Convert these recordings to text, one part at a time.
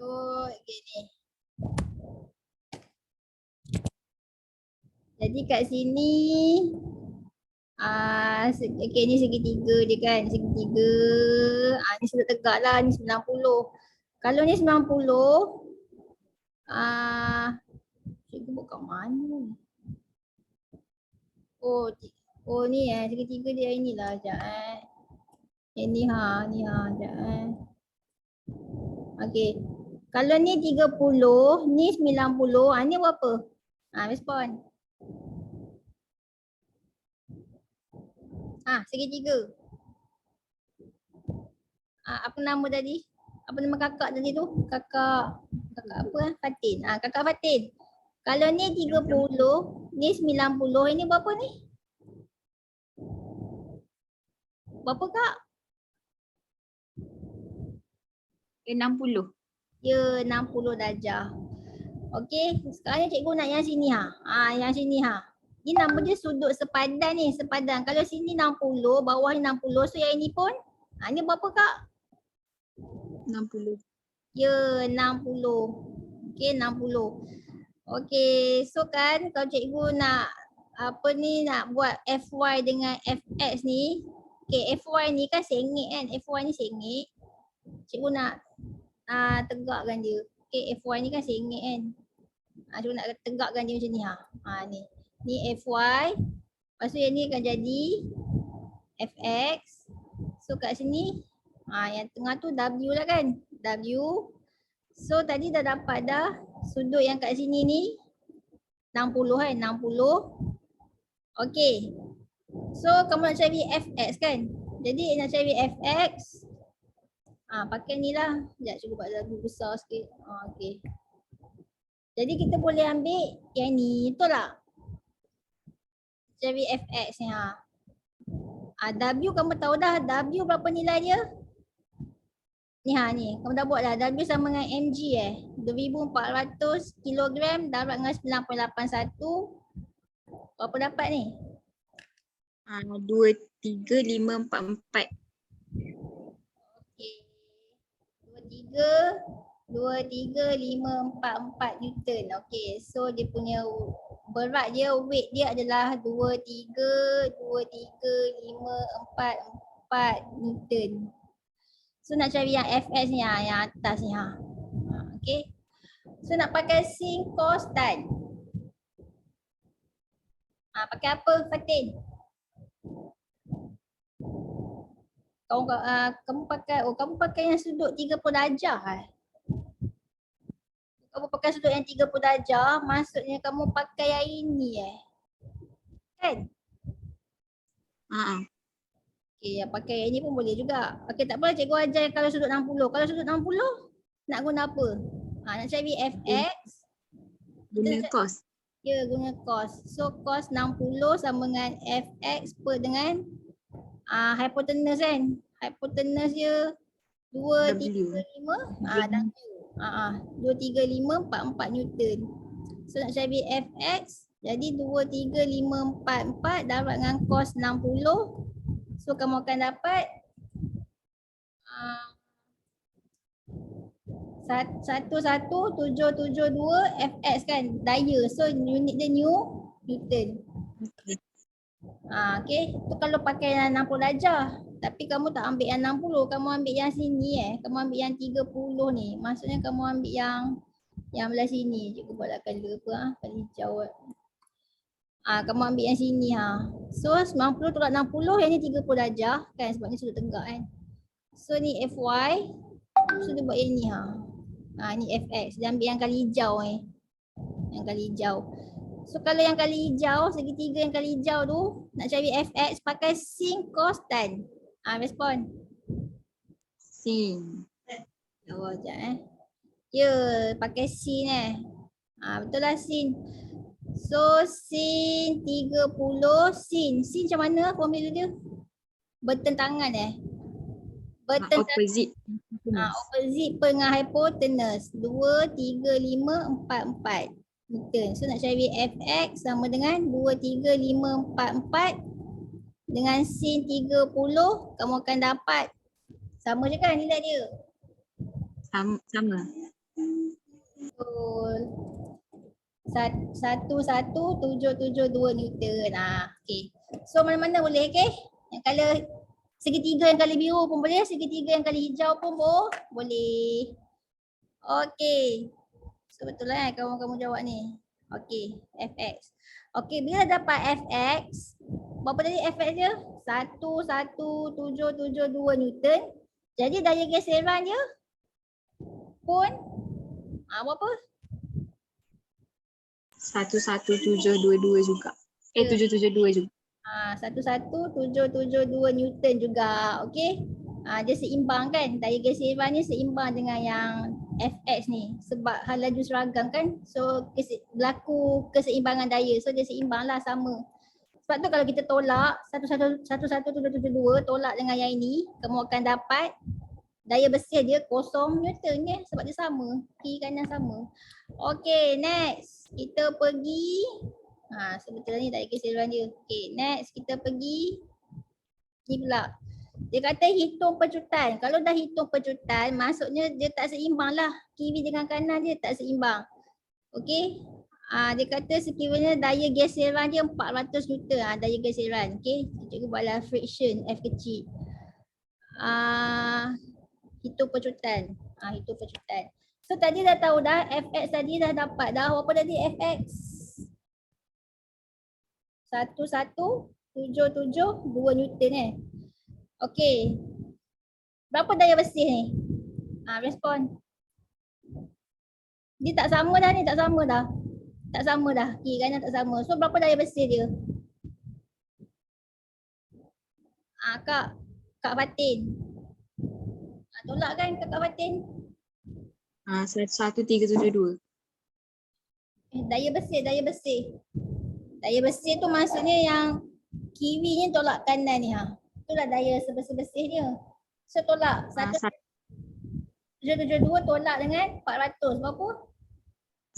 So gini. Jadi kat sini okay, ni segitiga dia kan, segitiga. Ni sudut tegak lah, ni 90. Kalau ni 90, cikgu buat kat mana? Oh ni segitiga dia inilah sekejap ni sekejap Okay. Kalau ni 30, ni 90, ni berapa? Respon. Segitiga. Apa nama tadi? Apa nama kakak tadi tu? Kakak apa? Fatin. Kakak Fatin. Kalau ni 30, ni 90, ini berapa ni? Berapa kak? 60. Ya, 60 darjah. Okey, sekarang cikgu nak yang sini yang sini Ni nama dia sudut sepadan ni, sepadan. Kalau sini 60, bawah ni 60, so yang ini pun ni berapa kak? 60. Ya, 60. Okey, 60. Okey, so kan kalau cikgu nak nak buat FY dengan FX ni. Okey, FY ni kan sengit kan, FY ni sengit. Cikgu nak tegakkan dia. Okey, FY ni kan sengit kan. Cikgu nak tegakkan dia macam ni Ni FY. Lepas tu yang ni akan jadi FX. So kat sini yang tengah tu W lah kan. W. So tadi dah dapat dah sudut yang kat sini ni 60 kan, 60. Okey. So kamu nak cari FX kan. Jadi nak cari FX. Pakai ni lah. Sekejap cuba buat lagu besar sikit. Okey. Jadi kita boleh ambil yang ni, betul tak? Cari FX ni W kamu tahu dah, W berapa nilai dia? Ni kamu dah buat dah. W sama dengan mg 2400 kilogram darab dengan 9.81. Berapa dapat ni? 23544. Okey. 23544 Newton. Okey, so dia punya berat dia, weight dia adalah 23544 Newton. So nak cari yang Fs ni yang atas ni Okey. So nak pakai sin, cos, tan. Pakai apa Fatin? Kamu pakai yang sudut 30 darjah Kamu pakai sudut yang 30 darjah, maksudnya kamu pakai yang ini kan? Okay, pakai yang ini pun boleh juga. Okay, tak apa, cikgu ajar kalau sudut 60. Kalau sudut 60 nak guna apa? Nak cari Fx. Guna cos. Ya, guna cos. So cos 60 sama dengan Fx per dengan hypotenuse kan. Hypotenuse dia 235 23544 Newton. So nak cari Fx, jadi 23544 darab dengan cos 60. So kamu akan dapat 11772 Fx kan, daya. So unit dia Newton. Okay, tu kalau pakai yang 60 darjah. Tapi kamu tak ambil yang 60, kamu ambil yang sini kamu ambil yang 30 ni. Maksudnya kamu ambil yang belah sini. Cikgu buatlah color apa hijau. Kamu ambil yang sini So 90 tolak 60, yang ni 30 darjah kan, sebab ni sudut tegak kan. So ni Fy. So dia buat yang ni ni Fx. Dia ambil yang kali hijau Yang kali hijau. So kalau yang kali hijau, segitiga yang kali hijau tu, nak cari Fx pakai sin, cos, tan. Respon. Sin. Sekejap Ya, pakai sin betul lah sin. So sin 30, sin. Sin macam mana formula dia? Bertentangan Opposite. Opposite per dengan hypotenuse. 23544 Newton. So nak cari Fx sama dengan 23544 dengan sin 30, kamu akan dapat sama je kan nilai dia? Sama. Betul. 11772 Newton. Okey. So mana-mana boleh, okey? Yang color segitiga yang color biru pun boleh, segitiga yang color hijau pun boleh. Okey. So betul lah kamu jawab ni. Okey, fx. Okey, bila dapat fx, berapa tadi fx dia? 11772 Newton. Jadi daya geseran dia pun berapa? 11722 juga. 772 juga. 11772 Newton juga. Okey. Dia seimbang kan? Daya geseran ni seimbang dengan yang fx ni sebab hal laju seragam kan. So berlaku keseimbangan daya. So dia seimbang lah, sama. Sebab tu kalau kita tolak 11772 tolak dengan yang ini, kamu akan dapat daya bersih dia 0 Newton ni sebab dia sama. Kiri kanan sama. Okey, next. Kita pergi sebetulnya ni daya geseran dia. Okey, next kita pergi ni pula. Dia kata hitung pecutan. Kalau dah hitung pecutan, maksudnya dia tak seimbang lah. Kiri dengan kanan dia tak seimbang. Okey. Dia kata sekiranya daya geseran dia 400 Newton. Daya geseran. Okey. Cikgu buatlah friction F kecil. Hitung pecutan. Hitung pecutan. So tadi dah tahu dah fx tadi dah dapat dah. Berapa tadi fx? 11772 Newton Okey. Berapa daya bersih ni? Respon. Dia tak sama dah ni, tak sama dah. Tak sama dah. Kiri kanan tak sama. So berapa daya bersih dia? Kak Fatin. Tolak kan Kak Fatin? 11372. Daya bersih, daya bersih. Daya bersih tu maksudnya yang kiri ni tolak kanan ni Itulah daya sebersih-bersih dia. So tolak 172 tolak dengan 400 berapa?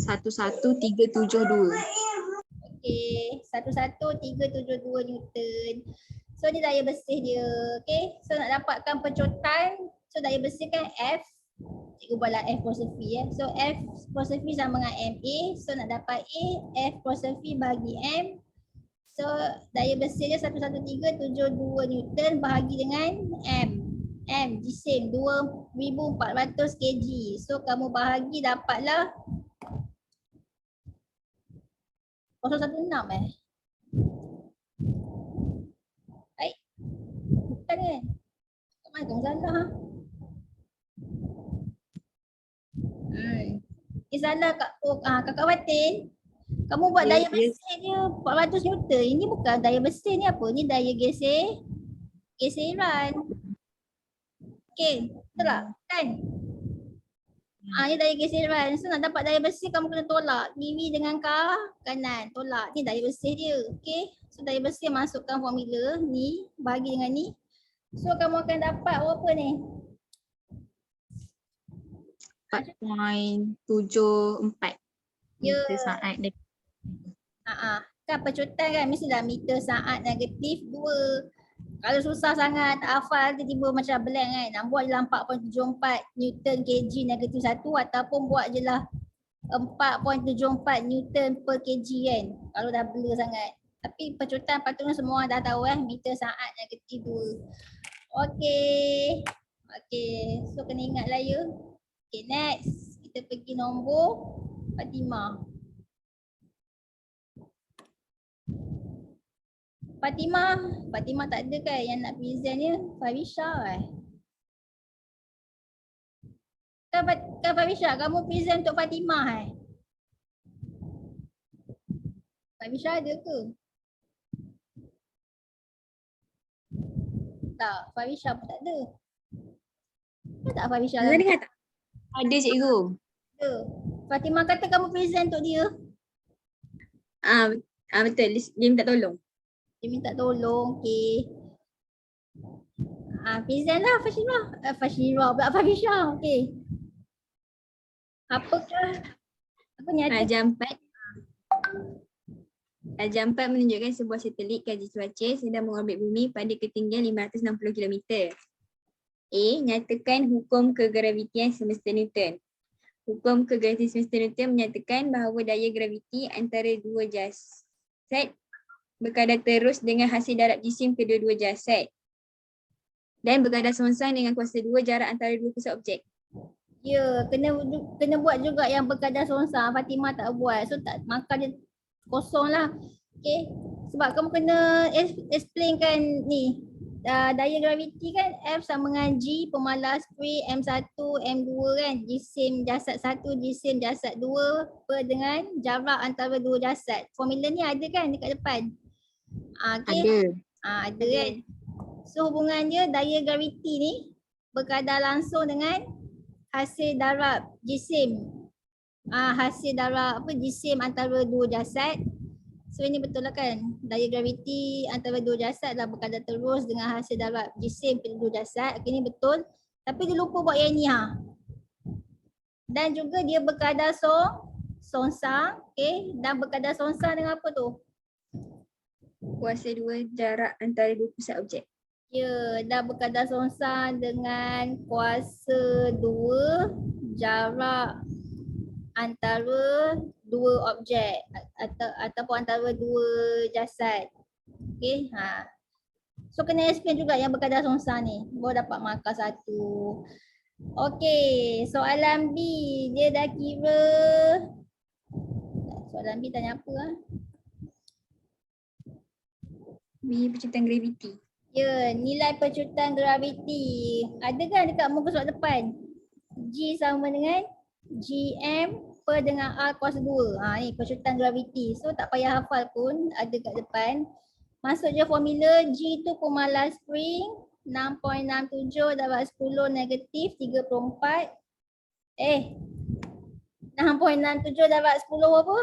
11372. Okey, 11372 Newton. So ni daya bersih dia. Okey, so nak dapatkan pecutan, so daya bersih kan F. Cikgu buatlah F proses V So F proses V sama dengan MA. So nak dapat A, F proses V bagi M. So daya bersih dia 11372 Newton bahagi dengan M. M jisim 2400 kg. So kamu bahagi dapatlah 016 Baik. Bukan kan? Kat mana kamu salah salah Kakak Fatin. Kamu buat daya bersih dia 400 Newton. Ini bukan daya bersih ni apa? Ni daya geseran. Okey, betul tak? Kan? Ni daya geseran. So nak dapat daya bersih kamu kena tolak kiri dengan kanan. Tolak. Ni daya bersih dia. Okey. So daya bersih masukkan formula ni bagi dengan ni. So kamu akan dapat berapa ni? 4.74 meter saat. Kan pecutan kan mestilah meter saat negatif 2. Kalau susah sangat tak hafal tiba-tiba macam blank kan. Nak buat je lah 4.74 Newton kg negatif 1 ataupun buat je lah 4.74 Newton per kg kan. Kalau dah blur sangat. Tapi pecutan patutnya semua dah tahu meter saat negatif 2. Okey. Okey. So kena ingat lah ya. Okay, next. Kita pergi nombor Fatimah. Fatimah tak ada kan yang nak present ni? Farisha Kan Farisha, kamu present untuk Fatimah Farisha ada ke? Tak, Farisha pun tak ada. Tak Farisha lah. Ada cikgu. Fatimah kata kamu present untuk dia. Betul. Dia minta tolong. Dia minta tolong. Okey. Present lah Fashira pula Farisha. Okey. Apakah aku nyata Jam 4 menunjukkan sebuah satelit kaji cuaca sedang mengorbit bumi pada ketinggian 560 km. A. Nyatakan hukum kegravitian semesta Newton. Hukum kegravitasi semesta Newton menyatakan bahawa daya graviti antara dua jasad berkadar terus dengan hasil darab jisim kedua-dua jasad dan berkadar songsang dengan kuasa 2 jarak antara dua pusat objek. Ya, kena buat juga yang berkadar songsang. Fatimah tak buat. So tak maka dia kosong lah. Okay. Sebab kamu kena explain kan ni. Daya graviti kan F sama dengan G pemalas spring M1, M2 kan. Jisim jasad 1, jisim jasad 2 per dengan jarak antara dua jasad. Formula ni ada kan dekat depan? Okay. Ada kan. So hubungan dia daya graviti ni berkadar langsung dengan hasil darab jisim. Hasil darab jisim antara dua jasad. So ini betul lah kan? Daya graviti antara dua jasad lah berkadar terus dengan hasil darab jisim kedua jasad. Okay, ini betul. Tapi dia lupa buat yang ni Dan juga dia berkadar songsang. Okay. Dan berkadar songsang dengan apa tu? Kuasa 2 jarak antara dua pusat objek. Ya, dah berkadar songsang dengan kuasa 2 jarak antara dua objek ataupun antara dua jasad. Okey, So kena explain juga yang berkadar songsang ni. Baru dapat markah 1. Okey, soalan B dia dah kira. Soalan B tanya apa B percutan graviti. Ya, nilai percutan graviti. Ada kan dekat muka surat depan? G sama dengan GM per dengan R kuasa 2. Ni percutan graviti. So tak payah hafal pun, ada kat depan. Masuk je formula G tu pemalas spring 6.67 darab 10 negatif 34. 6.67 darab 10 apa?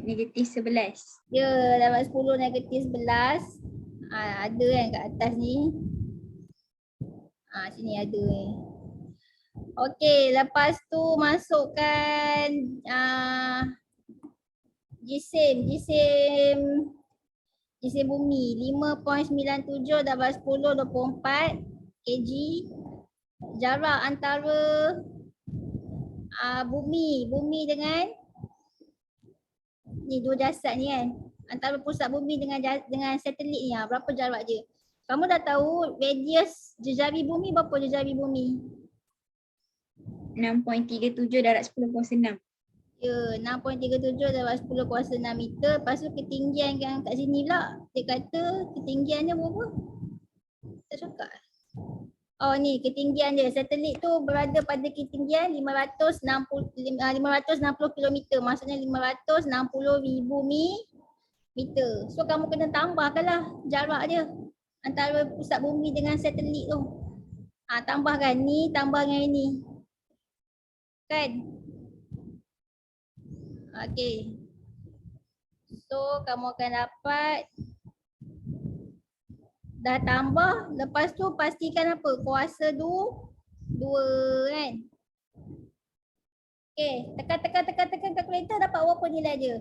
Negatif 11. Ya, darab 10 negatif 11. Ada kan kat atas ni. Sini ada ni. Okey, lepas tu masukkan jisim bumi 5.97 darab 10 24 kg. Jarak antara bumi dengan ni dua jasad ni kan. Antara pusat bumi dengan satelit ni berapa jarak dia? Kamu dah tahu radius jejari bumi berapa jejari bumi? 6.37 darab 10 kuasa 6. Ya, 6.37 darab 10 kuasa 6 meter. Lepas tu ketinggian yang kat sini pula. Dia kata ketinggiannya berapa? Tak cakap. Oh ni ketinggian dia. Satelit tu berada pada ketinggian 560 km. Maksudnya 560,000 meter. So kamu kena tambahkanlah jarak dia antara pusat bumi dengan satelit tu. Tambahkan ni tambah dengan ini. Kan? Okay. So kamu akan dapat dah tambah. Lepas tu pastikan apa? Kuasa 2 kan? Okay. Tekan kalkulator dapat berapa nilai dia?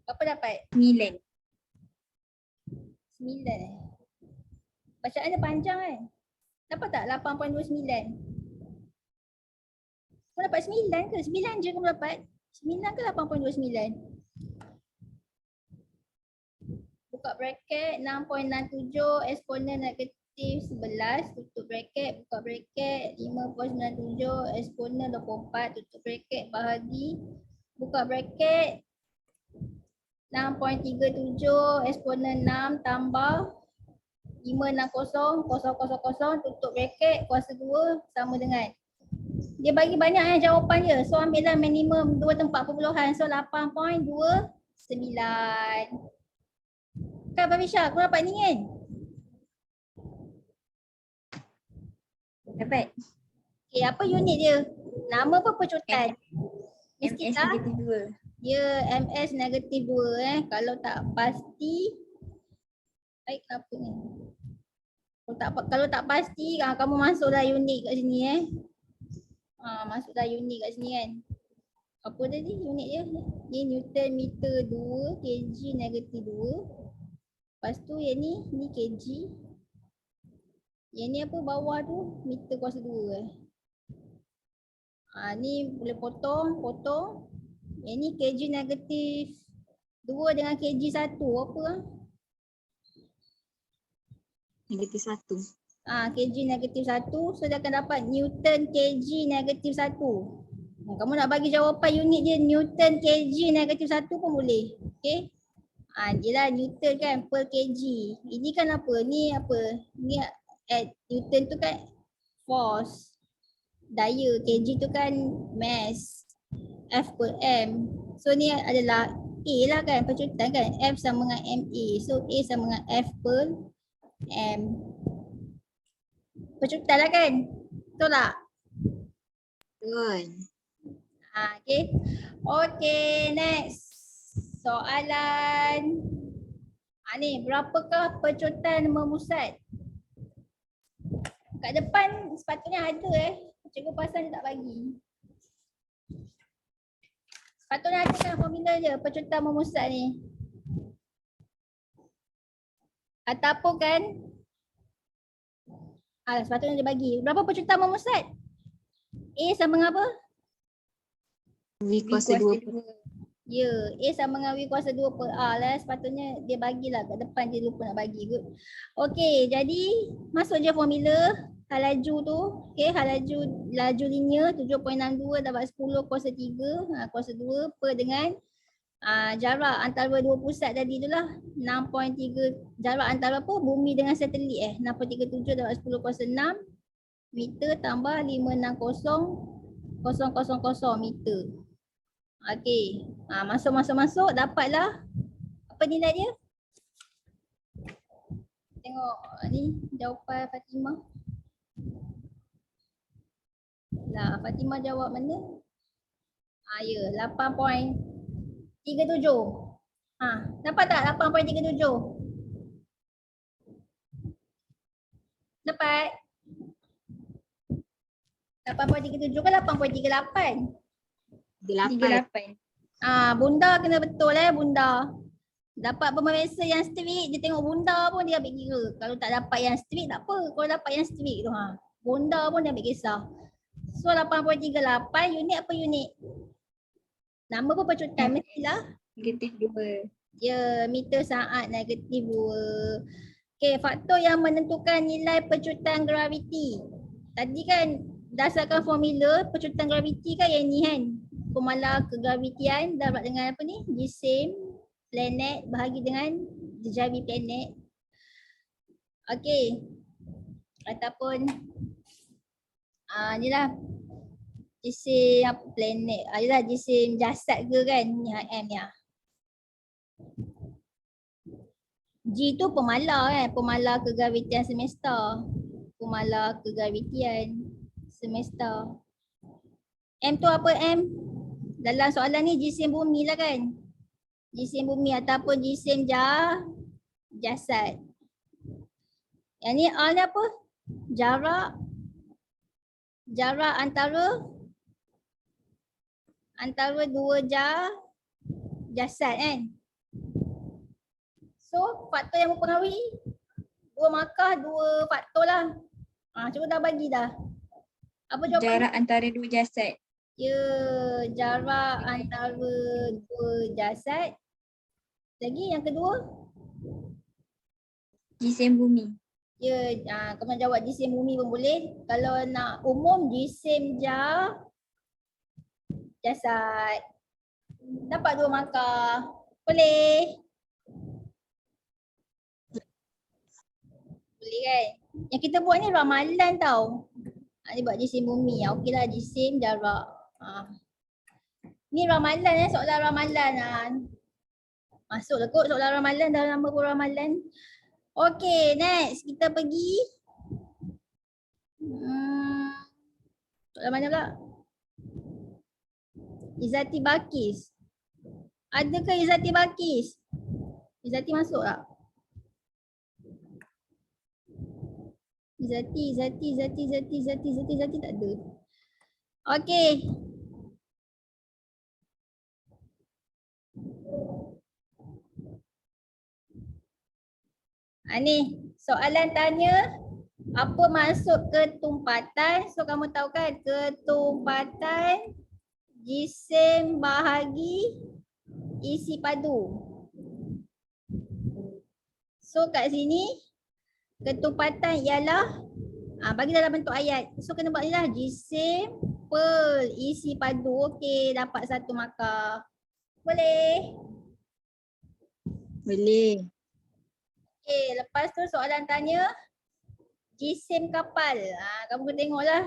Berapa dapat? 9. 9 Bacaan dia panjang kan? Dapat tak 8.29? Kau dapat 9 ke? 9 je kamu dapat? 9 ke 8.29? Buka bracket 6.67 eksponen negatif 11 tutup bracket, buka bracket 5.97 eksponen 24 tutup bracket, bahagi buka bracket 6.37 eksponen 6 tambah 560 000 tutup bracket kuasa 2 sama dengan dia bagi banyak jawapan dia. So ambillah minimum 2 tempat perpuluhan. So 8.29. Kan Famisha, kau dapat ni kan? Dapat. Okay, apa unit dia? Nama apa percutan? MS negatif 2. Ya, MS negatif 2 Kalau tak pasti apa ni? Kalau tak pasti kamu masuklah unit kat sini masuklah unit kat sini kan. Apa tadi unit dia? Ni Newton meter 2 kg negatif 2. Lepas tu yang ni kg. Yang ni apa bawah tu? Meter kuasa 2 ni boleh potong. Yang ni kg negatif 2 dengan kg 1 apa -1. kg negatif 1. So dia akan dapat Newton kg negatif 1. Kamu nak bagi jawapan unit dia Newton kg negatif 1 pun boleh. Okay. Yelah Newton kan per kg. Ini kan apa? Ni apa? Ni Newton tu kan force. Daya. Kg tu kan mass. F per M. So ni adalah A lah kan. Percutan kan. F sama dengan MA. So A sama dengan F per M. Percutan lah kan. Betul tak? Betul. Okay. Okay, next. Soalan. Ni, berapakah percutan memusat? Kat depan sepatutnya ada Cikgu pasal dia tak bagi. Sepatutnya ada kan formula je percutan memusat ni. Ataupun kan sepatutnya dia bagi. Berapa percutan memusat? A sama dengan apa? V kuasa 2. Ya, A sama dengan V kuasa 2 per R lah. Sepatutnya dia bagilah kat depan, dia lupa nak bagi. Good. Okey, jadi masuk je formula hal laju tu. Okey, hal laju linear 7.62 dapat 10 kuasa 3 kuasa 2 per dengan jarak antara dua pusat tadi tu lah 6.3. Jarak antara apa? Bumi dengan satelit 6.37 dapat 10 kuasa 6 meter tambah 560,000 meter. Okey. Masuk dapatlah apa nilai dia? Tengok ni jawapan Fatimah. Lah Fatimah jawab mana? Ya 8.37. Dapat tak 8.37? Dapat? 8.37 ke 8.38? 38. Bunda kena betul bunda. Dapat pemeriksa yang straight, dia tengok bunda pun dia ambil kira. Kalau tak dapat yang straight tak apa. Kalau dapat yang straight tu bunda pun dia ambil kisah. So 8.38 unit apa unit? Nama pun percutan mestilah -2. Ya, meter saat negatif 2. Okey, faktor yang menentukan nilai percutan graviti. Tadi kan berdasarkan formula percutan graviti kan yang ni kan. Formula kegravitian dapat dengan apa ni? Jisim planet bahagi dengan jejari planet. Okey. Ataupun ni lah jisim apa planet. Adalah jisim jasad ke kan ni M ni. G tu pemala kan, pemala kegravitian semesta. Pemala kegravitian semesta. M tu apa M? Dalam soalan ni jisim bumi lah kan. Jisim bumi ataupun jisim jasad. Yang ni R ni apa? Jarak antara dua jasad kan. So faktor yang mempengaruhi dua markah, dua faktor lah. Cuba dah bagi dah. Apa jawapan? Jarak antara dua jasad. Ya, jarak antara dua jasad. Lagi yang kedua? Jisim bumi. Ya, kamu jawab jisim bumi pun boleh. Kalau nak umum jisim jasad. Dapat dua markah. Boleh? Boleh kan? Yang kita buat ni ramalan tau. Ni buat jisim bumi. Okey lah jisim jarak. Ni ramalan soalan ramalan. Masuklah kot soalan ramalan dalam nama pun ramalan. Okey, next kita pergi. Soalan mana pula? Izzati Bakis. Adakah Izzati Bakis? Izzati masuk tak? Izzati tak ada. Okey. Ni soalan tanya Apa maksud ketumpatan? So kamu tahu kan ketumpatan jisim bahagi isi padu. So kat sini ketumpatan ialah bagi dalam bentuk ayat. So kena buat ni lah jisim per isi padu. Okey, dapat 1 markah. Boleh? Boleh. Okey, lepas tu soalan tanya jisim kapal. Kamu kena tengoklah.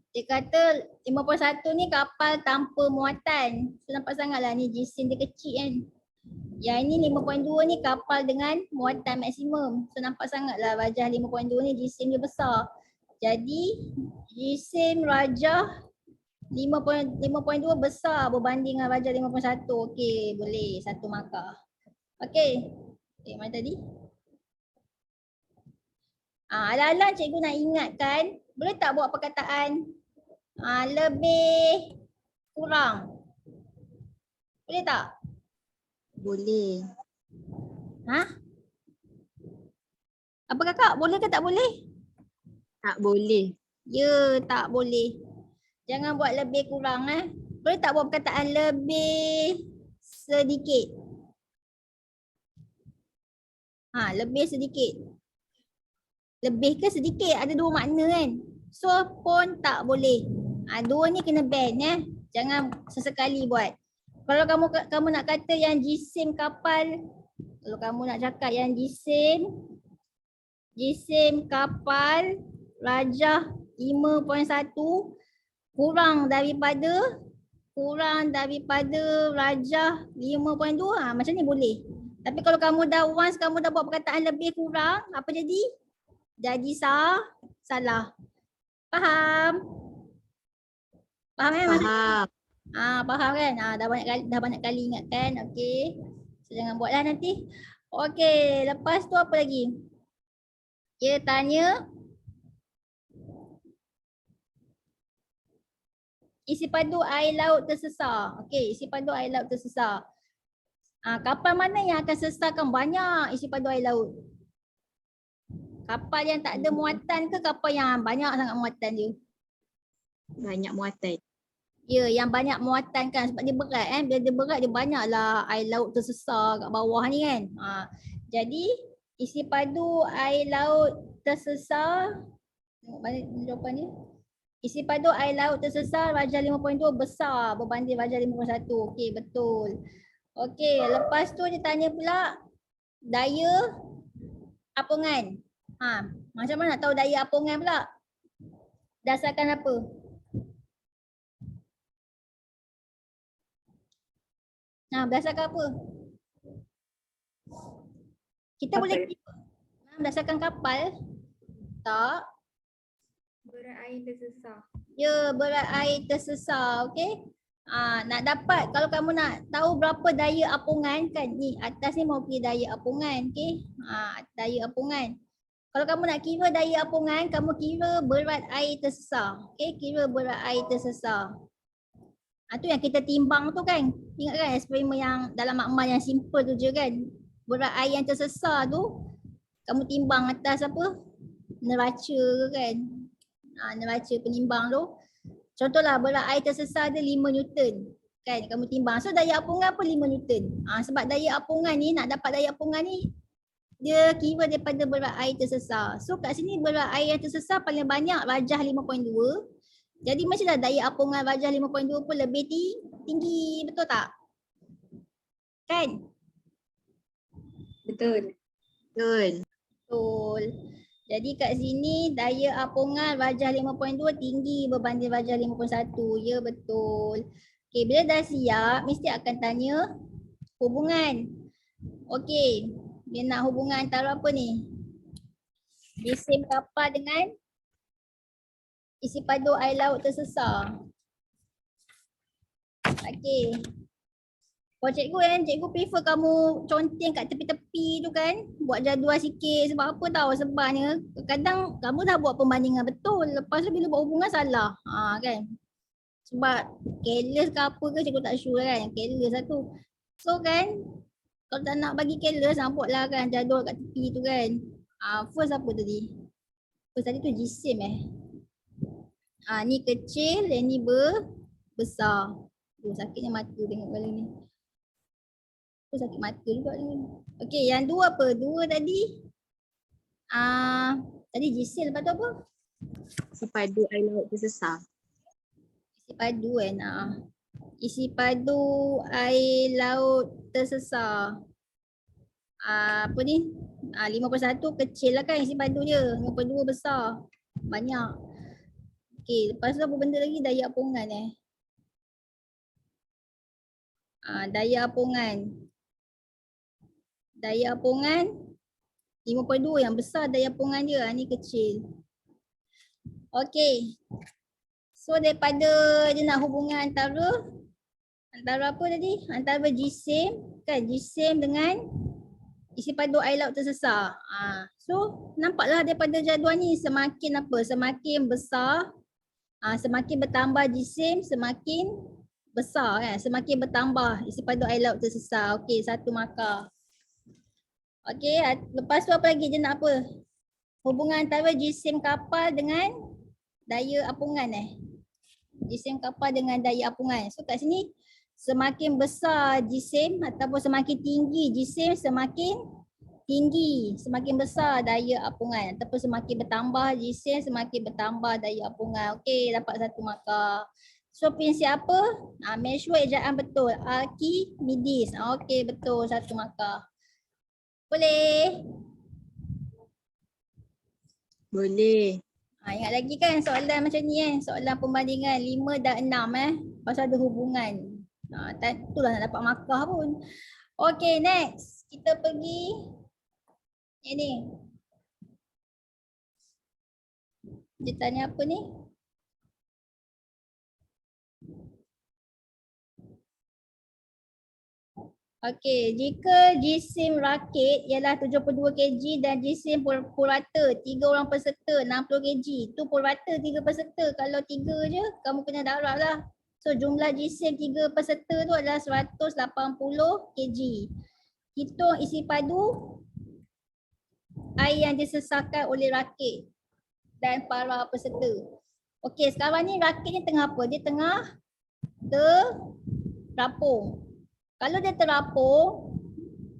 Dia kata 51 ni kapal tanpa muatan. So nampak sangatlah ni jisim dia kecil kan. Yang ini 5.2 ni kapal dengan muatan maksimum. So nampak sangatlah rajah 5.2 ni jisim dia besar. Jadi jisim rajah 5.2 besar berbanding dengan rajah 5.1. Okey, boleh 1 markah. Okey. Okey, mana tadi? Alang-alang cikgu nak ingatkan, boleh tak buat perkataan lebih kurang? Boleh tak? Boleh. Apa kakak? Boleh ke tak boleh? Tak boleh. Ya, tak boleh. Jangan buat lebih kurang Boleh tak buat perkataan lebih sedikit? Lebih sedikit. Lebih ke sedikit? Ada 2 makna kan? So pun tak boleh. 2 ni kena ban Jangan sesekali buat. Kalau kamu nak kata yang jisim kapal, kalau kamu nak cakap yang jisim kapal rajah 5.1 kurang daripada rajah 5.2, macam ni boleh. Tapi kalau kamu dah buat perkataan lebih kurang, apa jadi? Jadi salah. Faham? Faham kan? Faham. Faham kan? Dah banyak kali ingatkan. Okey. So, jangan buatlah nanti. Okey, lepas tu apa lagi? Dia tanya isi padu air laut tersesar. Okey, isi padu air laut tersesar. Kapal mana yang akan sesarkan banyak isi padu air laut? Kapal yang tak ada muatan ke kapal yang banyak sangat muatan dia? Banyak muatan. Ya, yang banyak muatan kan sebab dia berat Bila dia berat dia banyaklah air laut tersesar kat bawah ni kan. Jadi isi padu air laut tersesar, tengok balik jawapan ni. Isi padu air laut tersesar rajah 5.2 besar berbanding rajah 5.1. Okey, betul. Okey, lepas tu dia tanya pula daya apungan. Macam mana nak tahu daya apungan pula? Dasarkan apa? Berdasarkan apa? Kita Kapal. boleh berdasarkan kapal? Tak. Berat air tersesar. Ya, berat air tersesar. Okey. Nak dapat, kalau kamu nak tahu berapa daya apungan kan, ni atas ni mau kira daya apungan. Okey. Daya apungan. Kalau kamu nak kira daya apungan, kamu kira berat air tersesar. Okey, kira berat air tersesar. Tu yang kita timbang tu kan. Ingat kan eksperimen yang dalam makmal yang simple tu je kan. Berat air yang tersesar tu kamu timbang atas apa? Neraca ke kan. Neraca penimbang tu. Contohlah berat air tersesar dia 5 Newton. Kan kamu timbang. So daya apungan apa 5 Newton. Sebab daya apungan ni, nak dapat daya apungan ni, dia kira daripada berat air tersesar. So kat sini berat air yang tersesar paling banyak rajah 5.2. Jadi mestilah daya apungan rajah 5.2 pun lebih tinggi. Betul tak? Kan? Betul. Betul. Jadi kat sini daya apungan rajah 5.2 tinggi berbanding rajah 5.1. Ya, betul. Okey, bila dah siap mesti akan tanya hubungan. Okey, dia nak hubungan antara apa ni? Jisim kapal dengan isi padu air laut tersesar. Okey. Kalau cikgu prefer kamu conteng kat tepi-tepi tu kan. Buat jadual sikit sebab apa tahu sebabnya. Kadang kamu dah buat pembandingan betul. Lepas tu bila buat hubungan salah. Kan. Sebab careless ke apa ke cikgu tak sure kan. Careless lah tu. So kan. Kalau tak nak bagi careless buatlah kan jadual kat tepi tu kan. First apa tadi? First tadi tu jisim ni kecil, yang ni besar. Sakitnya mata tengok kali ni. Sakit mata juga ni. Okey, yang dua apa? Dua tadi. Tadi jisim, lepas tu apa? Isi padu air laut tersesar. Isi padu isi padu air laut tersesar. Apa ni? 51 kecil lah kan isi padu dia. 52 besar. Banyak. Okey, lepas tu apa benda lagi? Daya apungan daya apungan. Daya apungan 52 yang besar daya apungan dia. Ni kecil. Okey. So daripada dia nak hubungan antara apa tadi? Antara jisim kan? Jisim dengan isi padu air laut tersesar. So nampaklah daripada jadual ni semakin apa? Semakin besar, semakin bertambah jisim, semakin besar kan? Semakin bertambah isi padu air laut tersesar. Okey, 1 markah. Okey, lepas tu apa lagi dia nak apa? Hubungan antara jisim kapal dengan daya apungan Jisim kapal dengan daya apungan. So kat sini semakin besar jisim ataupun semakin tinggi jisim, semakin tinggi, semakin besar daya apungan. Ataupun semakin bertambah jisim, semakin bertambah daya apungan. Okey, dapat 1 markah. So prinsip apa? Make sure ejaan betul. Archimedes. Okey, betul, 1 markah. Boleh? Boleh. Ingat lagi kan soalan macam ni soalan pembandingan 5 dan 6 pasal ada hubungan. Itulah nak dapat markah pun. Okay, next. Kita pergi ini. Dia tanya apa ni? Okey, jika jisim rakit ialah 72 kg dan jisim purata 3 orang peserta 60 kg. Tu purata 3 peserta. Kalau 3 je, kamu kena darab lah. So jumlah jisim 3 peserta tu adalah 180 kg. Hitung isi padu air yang disesarkan oleh rakit dan para peserta. Okey, sekarang ni rakit ni tengah apa? Dia tengah terapung. Kalau dia terapung,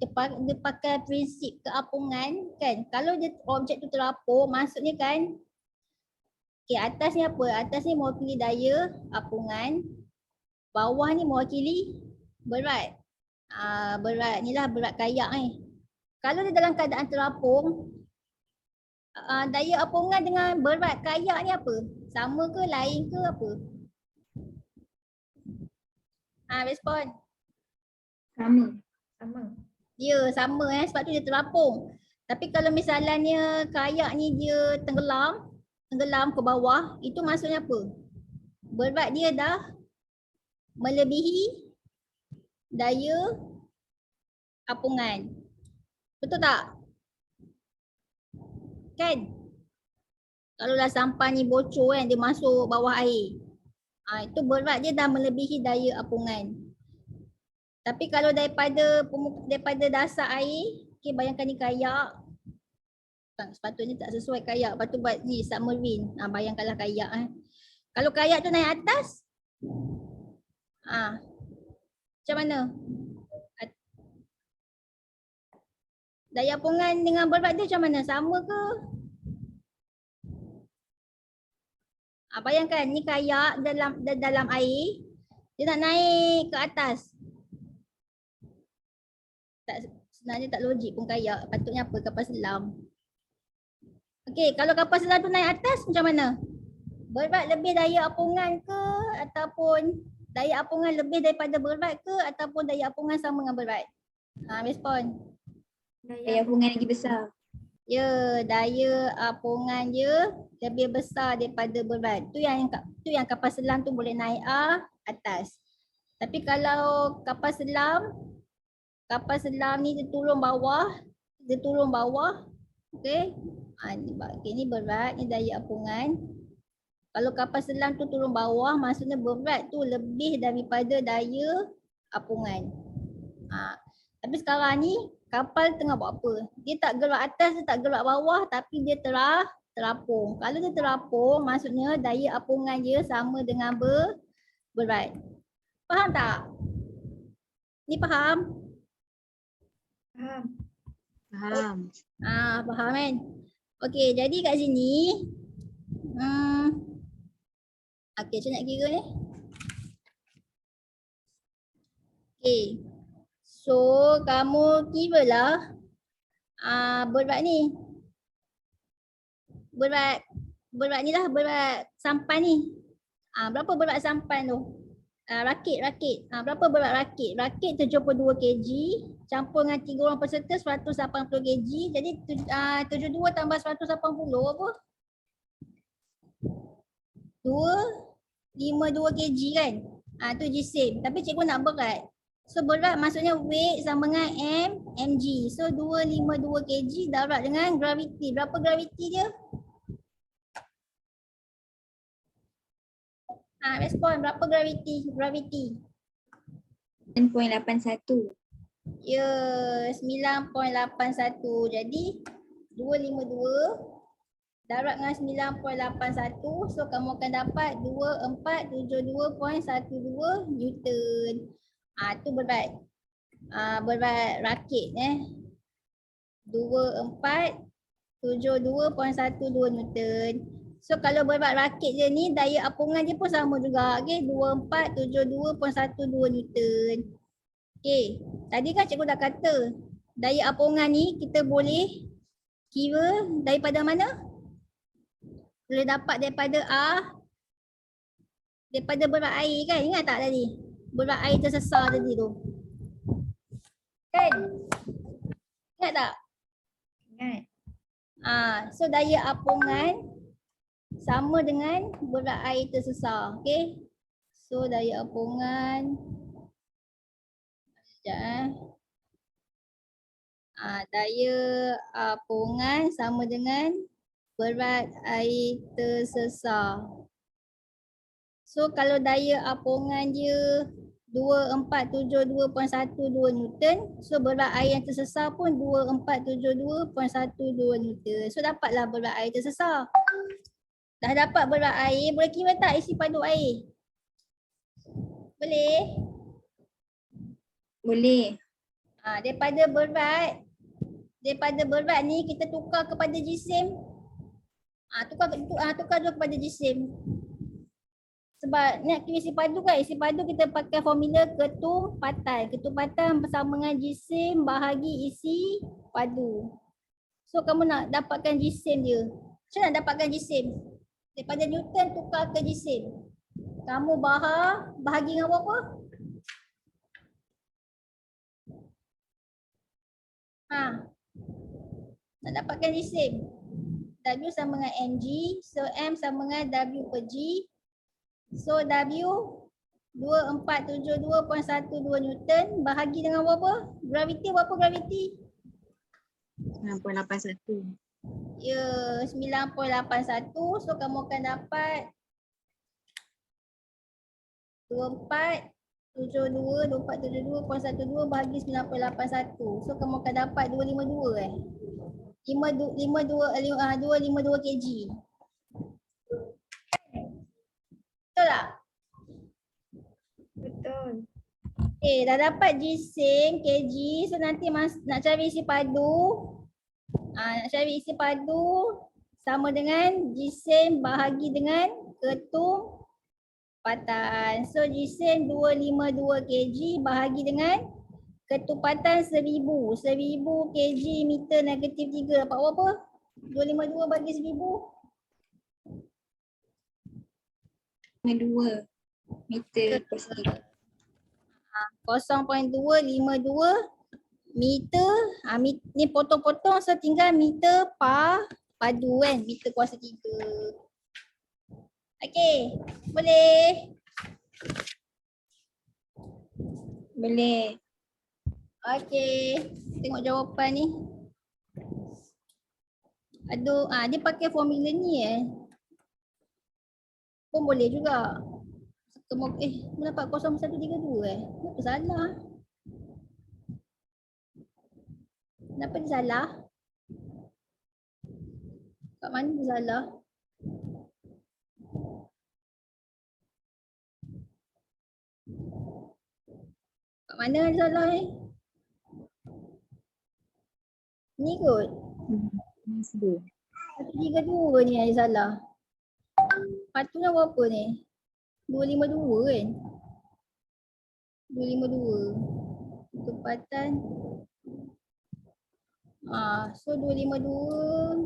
dia pakai prinsip keapungan kan. Kalau dia objek tu terapung, maksudnya kan, okay, atas ni apa? Atas ni mewakili daya apungan, bawah ni mewakili berat. Berat ni lah berat kayak ni. Kalau dia dalam keadaan terapung, daya apungan dengan berat kayak ni apa? Sama ke, lain ke apa? Respon. Sama. Ya, sama sebab tu dia terapung. Tapi kalau misalnya kayak ni dia tenggelam ke bawah, itu maksudnya apa? Berat dia dah melebihi daya apungan. Betul tak? Kan? Kalau dah sampan ni bocor kan, dia masuk bawah air. Itu berat dia dah melebihi daya apungan. Tapi kalau daripada dasar air, okay, bayangkan ni kayak. Sepatutnya tak sesuai kayak. Lepas tu buat ni submarine. Bayangkanlah kayak. Kalau kayak tu naik atas, macam mana? Daya apungan dengan berat dia macam mana? Sama ke? Bayangkan ni kayak dalam air. Dia nak naik ke atas. Sebenarnya tak logik pun kayak. Patutnya apa? Kapal selam. Okey, kalau kapal selam tu naik atas macam mana? Berat lebih daya apungan ke ataupun daya apungan lebih daripada berat ke ataupun daya apungan sama dengan berat? Respon. Daya apungan lagi besar. Ya, daya apungan dia lebih besar daripada berat. Tu yang kapal selam tu boleh naik atas. Tapi kalau kapal selam ni dia turun bawah. Okey. Ni berat, ni daya apungan. Kalau kapal selam tu turun bawah, maksudnya berat tu lebih daripada daya apungan. Tapi sekarang ni kapal tengah buat apa? Dia tak gerak atas, dia tak gerak bawah tapi dia terapung. Kalau dia terapung maksudnya daya apungan dia sama dengan berat. Faham tak? Ni faham? Faham. Faham. Faham kan? Okey, jadi kat sini okey, macam nak kira ni. Okey. So, kamu kira lah berat ni. Berat ni lah, berat sampan ni. Berapa berat sampan tu? Rakit. Berapa berat rakit? Rakit 72 kg campur dengan 3 orang peserta 180 kg. Jadi 72 tambah 180 apa? 252 kg kan? Tu jisim. Tapi cikgu nak berat. So berat maksudnya weight sama dengan mg. So 252 kg darat dengan graviti. Berapa graviti dia? Respon berapa graviti? 9.81. Ya, 9.81. Jadi 252 darat dengan 9.81. So kamu akan dapat 2472.12 Newton. Tu berat. Berat rakit 2472.12 Newton. So kalau berat rakit je ni daya apungan dia pun sama juga. Okay, 2472.12 Newton. Okay, tadi kan cikgu dah kata daya apungan ni kita boleh kira daripada mana? Boleh dapat daripada daripada berat air kan? Ingat tak tadi? Berat air tersesar tadi tu. Kan? Ingat tak? Ingat. So daya apungan sama dengan berat air tersesar. Okay? So daya apungan daya apungan sama dengan berat air tersesar. So kalau daya apungan dia 2472.12 Newton, so berat air yang tersesar pun 2472.12 Newton. So dapatlah berat air tersesar. Dah dapat berat air, boleh kira tak isi padu air? Boleh? Boleh. Daripada berat ni kita tukar kepada jisim. Tukar dulu kepada jisim. Sebab nak kira isi padu kan, isi padu kita pakai formula ketumpatan. Ketumpatan bersama dengan jisim bahagi isi padu. So kamu nak dapatkan jisim dia. Macam nak dapatkan jisim? Daripada Newton tukar ke jisim. Kamu bahagi dengan berapa? Nak dapatkan jisim. W sama dengan mg. So M sama dengan W per G. So W 2472.12 Newton bahagi dengan berapa? Graviti berapa graviti? 9.81. Ya, 9.81. So kamu akan dapat 2472.12 bahagi 9.81. So kamu akan dapat 252 252 kg. Betul tak? Betul. Okay, dah dapat jisim kg. So nanti nak cari isi padu. Nak cari isi padu sama dengan jisim bahagi dengan ketumpatan. So jisim 252 kg bahagi dengan ketumpatan 1000. 1000 kg meter negatif 3 dapat berapa? 252 bagi 1000. 2 meter per second. 0.252 meter. Ni potong-potong so tinggal meter padu kan, meter kuasa 3. Okey, boleh? Boleh. Okey, tengok jawapan ni. Aduh, dia pakai formula ni pun boleh juga. Dapat 0132 Kenapa salah? Kenapa dia salah? Kat mana dia salah? Kat mana dia salah ni? Ni kot. Sedih. 132 ni yang dia salah. Patutnya berapa ni? 252 kan? 252. Tempatan. So 252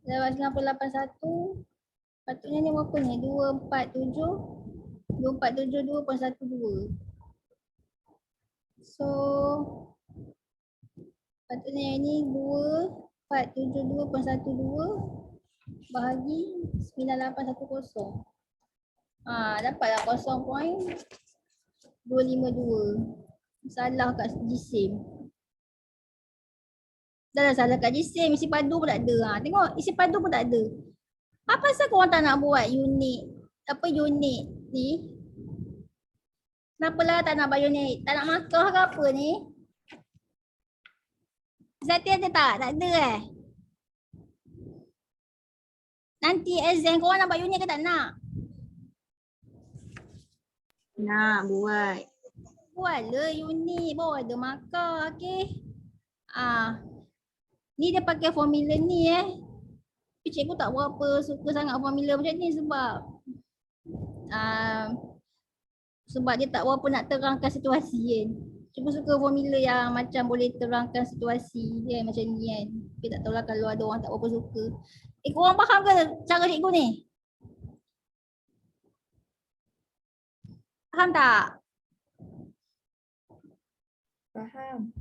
dalam 981. Patutnya ni berapa ni? 247. 2472.12. So patutnya yang ni 2472.12 bahagi 9810. Dapatlah 0.252. Salah kat jisim. Dah salah kat jisim, isi padu pun tak ada. Tengok isi padu pun tak ada. Apa pasal korang tak nak buat unit ni? Kenapa lah tak nak buat unit? Tak nak markah ke apa ni? Zati ada tak? Tak ada Nanti exam korang nak buat unit ke tak nak? Nak buat. Buatlah unit, baru ada markah, okey. Ni dia pakai formula ni Tapi cikgu tak berapa suka sangat formula macam ni sebab dia tak berapa nak terangkan situasi kan. Cikgu suka formula yang macam boleh terangkan situasi dia macam ni kan. Tapi tak tahulah kalau ada orang tak berapa suka. Korang faham ke cara cikgu ni? Faham tak? Faham.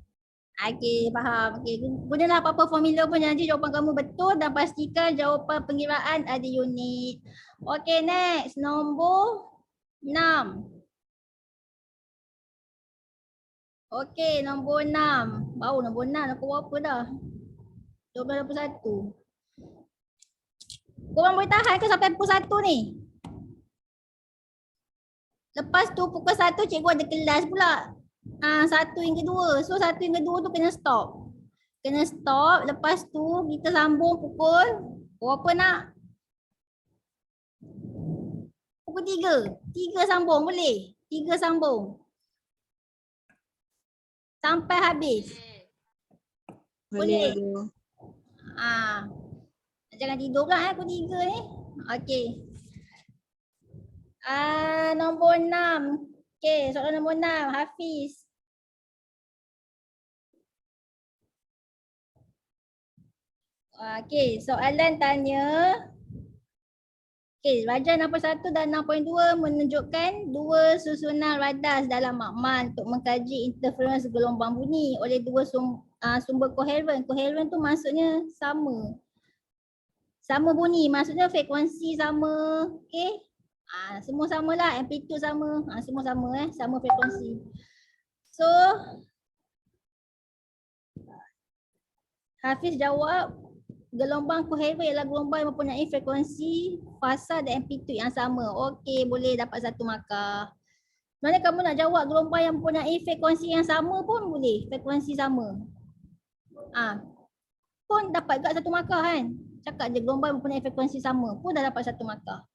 Okey, faham. Okey, gunalah apa-apa formula pun nanti jawapan kamu betul dan pastikan jawapan pengiraan ada unit. Okey, next. Nombor 6. Okey, nombor 6. Baru nombor 6, nombor berapa dah? 12.21. Korang boleh tahan ke sampai pukul 1 ni? Lepas tu pukul 1 cikgu ada kelas pula. 1 hingga 2. So 1 hingga 2 tu kena stop. Lepas tu kita sambung pukul berapa nak? Pukul 3. 3 sambung boleh? 3 sambung. Sampai habis. Boleh. Jangan tidur pula pukul 3 ni. Okey. Nombor 6. Okey, soalan nombor 6. Hafiz. Okey, soalan tanya. Okey, rajah 61 dan 6.2 menunjukkan dua susunan radas dalam makmal untuk mengkaji interference gelombang bunyi oleh dua sumber koheren. Koheren tu maksudnya sama. Sama bunyi, maksudnya frekuensi sama. Okey. Semua samalah, amplitude sama. Semua sama sama frekuensi. So Hafiz jawab gelombang koheren ialah gelombang yang mempunyai frekuensi, fasa dan amplitude yang sama. Okey, boleh dapat 1 markah. Sebenarnya kamu nak jawab gelombang yang mempunyai frekuensi yang sama pun boleh, frekuensi sama. Pun dapat juga 1 markah kan. Cakap je gelombang mempunyai frekuensi sama pun dah dapat 1 markah.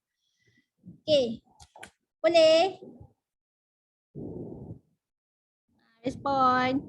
Okey. Boleh? Respon.